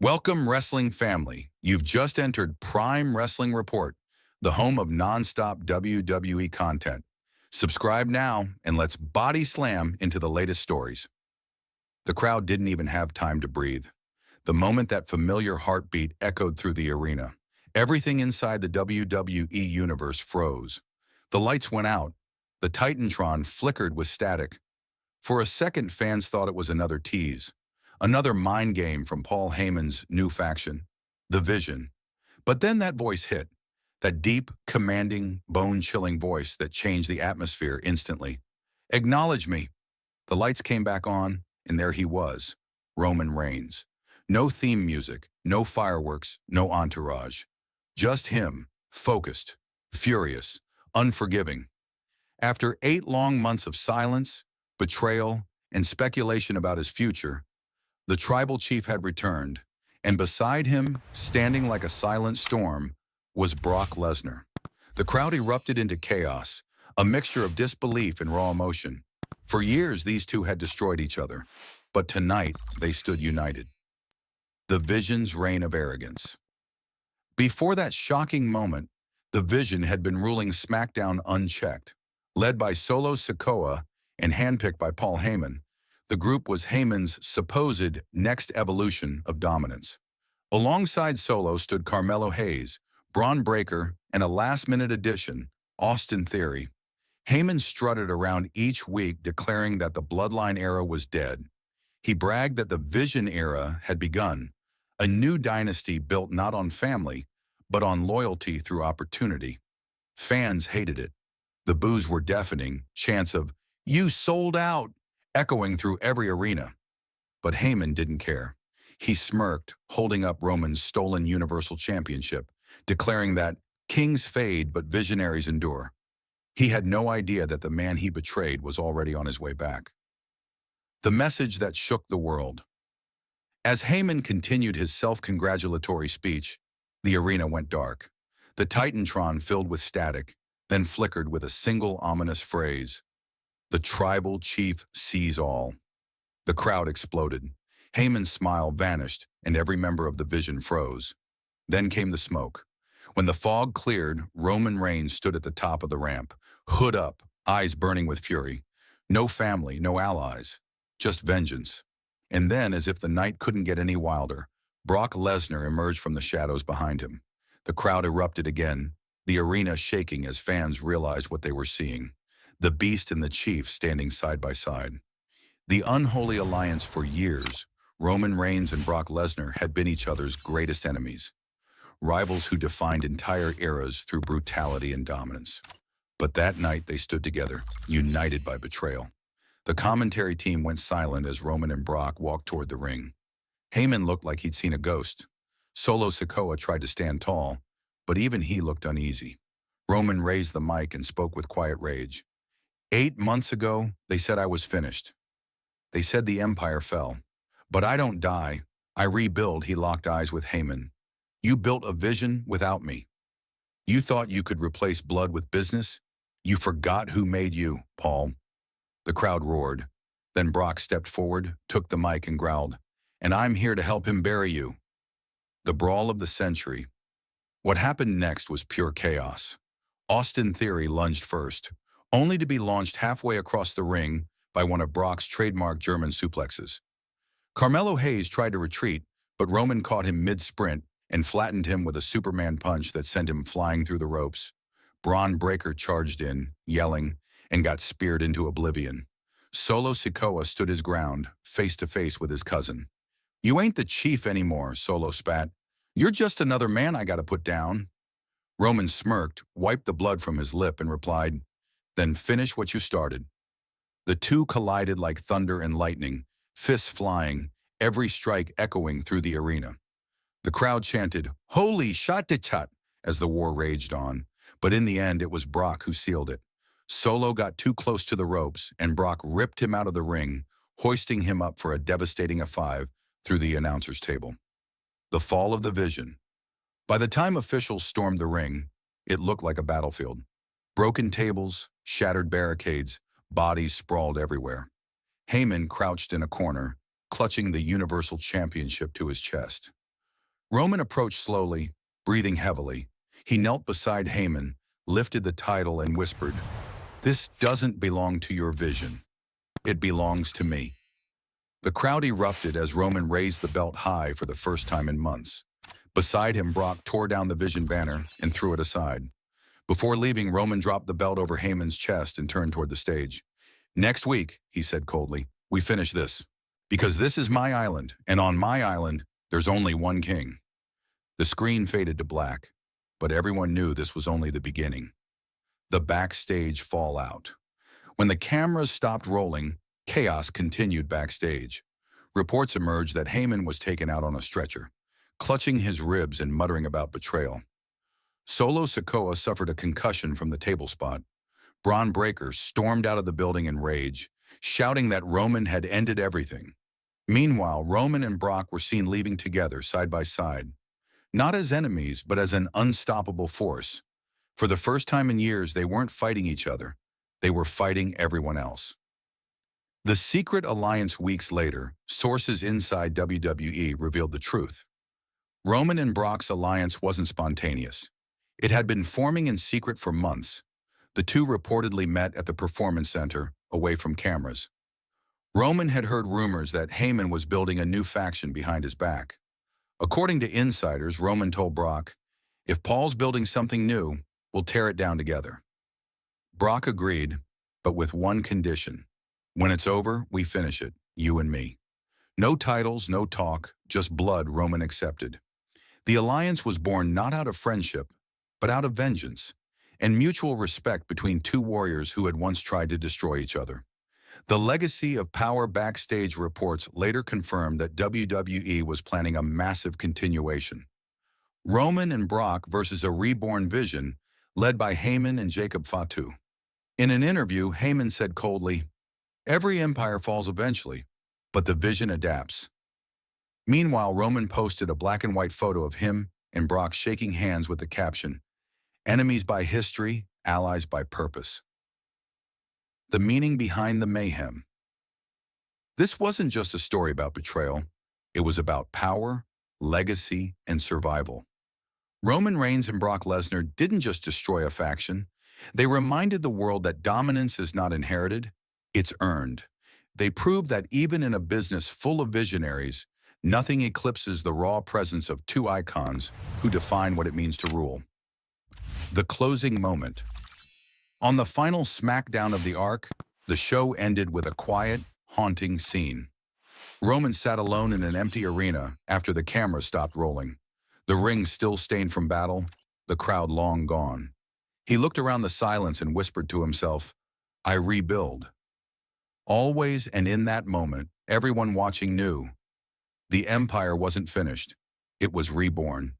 Welcome, wrestling family. You've just entered Prime Wrestling Report, the home of non-stop WWE content. Subscribe now and let's body slam into the latest stories. The crowd didn't even have time to breathe. The moment that familiar heartbeat echoed through the arena, everything inside the WWE Universe froze. The lights went out. The Titantron flickered with static. For a second, fans thought it was another tease, another mind game from Paul Heyman's new faction, The Vision. But then that voice hit, that deep, commanding, bone-chilling voice that changed the atmosphere instantly. "Acknowledge me." The lights came back on, and there he was, Roman Reigns. No theme music, no fireworks, no entourage. Just him, focused, furious, unforgiving. After 8 long months of silence, betrayal, and speculation about his future, the tribal chief had returned, and beside him, standing like a silent storm, was Brock Lesnar. The crowd erupted into chaos, a mixture of disbelief and raw emotion. For years, these two had destroyed each other, but tonight they stood united. The Vision's reign of arrogance. Before that shocking moment, the Vision had been ruling SmackDown unchecked. Led by Solo Sikoa and handpicked by Paul Heyman, the group was Heyman's supposed next evolution of dominance. Alongside Solo stood Carmelo Hayes, Bron Breakker, and a last-minute addition, Austin Theory. Heyman strutted around each week declaring that the Bloodline era was dead. He bragged that the Vision era had begun, a new dynasty built not on family, but on loyalty through opportunity. Fans hated it. The boos were deafening, chants of, "You sold out," echoing through every arena. But Heyman didn't care. He smirked, holding up Roman's stolen Universal Championship, declaring that kings fade but visionaries endure. He had no idea that the man he betrayed was already on his way back. The message that shook the world. As Heyman continued his self-congratulatory speech, the arena went dark. The Titantron filled with static, then flickered with a single ominous phrase: "The tribal chief sees all." The crowd exploded. Heyman's smile vanished, and every member of the Vision froze. Then came the smoke. When the fog cleared, Roman Reigns stood at the top of the ramp, hood up, eyes burning with fury. No family, no allies, just vengeance. And then, as if the night couldn't get any wilder, Brock Lesnar emerged from the shadows behind him. The crowd erupted again, the arena shaking as fans realized what they were seeing. The Beast and the Chief standing side by side. The unholy alliance for years, Roman Reigns and Brock Lesnar had been each other's greatest enemies. Rivals who defined entire eras through brutality and dominance. But that night they stood together, united by betrayal. The commentary team went silent as Roman and Brock walked toward the ring. Heyman looked like he'd seen a ghost. Solo Sikoa tried to stand tall, but even he looked uneasy. Roman raised the mic and spoke with quiet rage. 8 months ago, they said I was finished. They said the empire fell. But I don't die. I rebuild. He locked eyes with Heyman. You built a vision without me. You thought you could replace blood with business? You forgot who made you, Paul. The crowd roared. Then Brock stepped forward, took the mic and growled, "And I'm here to help him bury you." The brawl of the century. What happened next was pure chaos. Austin Theory lunged first, only to be launched halfway across the ring by one of Brock's trademark German suplexes. Carmelo Hayes tried to retreat, but Roman caught him mid-sprint and flattened him with a Superman punch that sent him flying through the ropes. Bron Breakker charged in, yelling, and got speared into oblivion. Solo Sikoa stood his ground, face to face with his cousin. "You ain't the chief anymore," Solo spat. "You're just another man I gotta put down." Roman smirked, wiped the blood from his lip, and replied, "Then finish what you started." The two collided like thunder and lightning, fists flying, every strike echoing through the arena. The crowd chanted, "Holy shot-to-chat," as the war raged on, but in the end it was Brock who sealed it. Solo got too close to the ropes, and Brock ripped him out of the ring, hoisting him up for a devastating F5 through the announcer's table. The fall of the Vision. By the time officials stormed the ring, it looked like a battlefield. Broken tables, shattered barricades, bodies sprawled everywhere. Heyman crouched in a corner, clutching the Universal Championship to his chest. Roman approached slowly, breathing heavily. He knelt beside Heyman, lifted the title and whispered, "This doesn't belong to your vision. It belongs to me." The crowd erupted as Roman raised the belt high for the first time in months. Beside him, Brock tore down the Vision banner and threw it aside. Before leaving, Roman dropped the belt over Heyman's chest and turned toward the stage. "Next week," he said coldly, "we finish this. Because this is my island, and on my island, there's only one king." The screen faded to black, but everyone knew this was only the beginning. The backstage fallout. When the cameras stopped rolling, chaos continued backstage. Reports emerged that Heyman was taken out on a stretcher, clutching his ribs and muttering about betrayal. Solo Sikoa suffered a concussion from the table spot. Bron Breakker stormed out of the building in rage, shouting that Roman had ended everything. Meanwhile, Roman and Brock were seen leaving together side by side, not as enemies, but as an unstoppable force. For the first time in years, they weren't fighting each other. They were fighting everyone else. The secret alliance weeks later, sources inside WWE revealed the truth. Roman and Brock's alliance wasn't spontaneous. It had been forming in secret for months. The two reportedly met at the Performance Center, away from cameras. Roman had heard rumors that Heyman was building a new faction behind his back. According to insiders, Roman told Brock, "If Paul's building something new, we'll tear it down together." Brock agreed, but with one condition. "When it's over, we finish it, you and me." No titles, no talk, just blood. Roman accepted. The alliance was born not out of friendship, but out of vengeance, and mutual respect between two warriors who had once tried to destroy each other. The legacy of power backstage reports later confirmed that WWE was planning a massive continuation. Roman and Brock versus a reborn Vision, led by Heyman and Jacob Fatu. In an interview, Heyman said coldly, "Every empire falls eventually, but the Vision adapts." Meanwhile, Roman posted a black and white photo of him and Brock shaking hands with the caption, "Enemies by history, allies by purpose." The meaning behind the mayhem. This wasn't just a story about betrayal. It was about power, legacy, and survival. Roman Reigns and Brock Lesnar didn't just destroy a faction. They reminded the world that dominance is not inherited, it's earned. They proved that even in a business full of visionaries, nothing eclipses the raw presence of two icons who define what it means to rule. The closing moment. On the final SmackDown of the arc, the show ended with a quiet, haunting scene. Roman sat alone in an empty arena after the camera stopped rolling. The ring still stained from battle, the crowd long gone. He looked around the silence and whispered to himself, "I rebuild." Always, and in that moment, everyone watching knew the empire wasn't finished. It was reborn.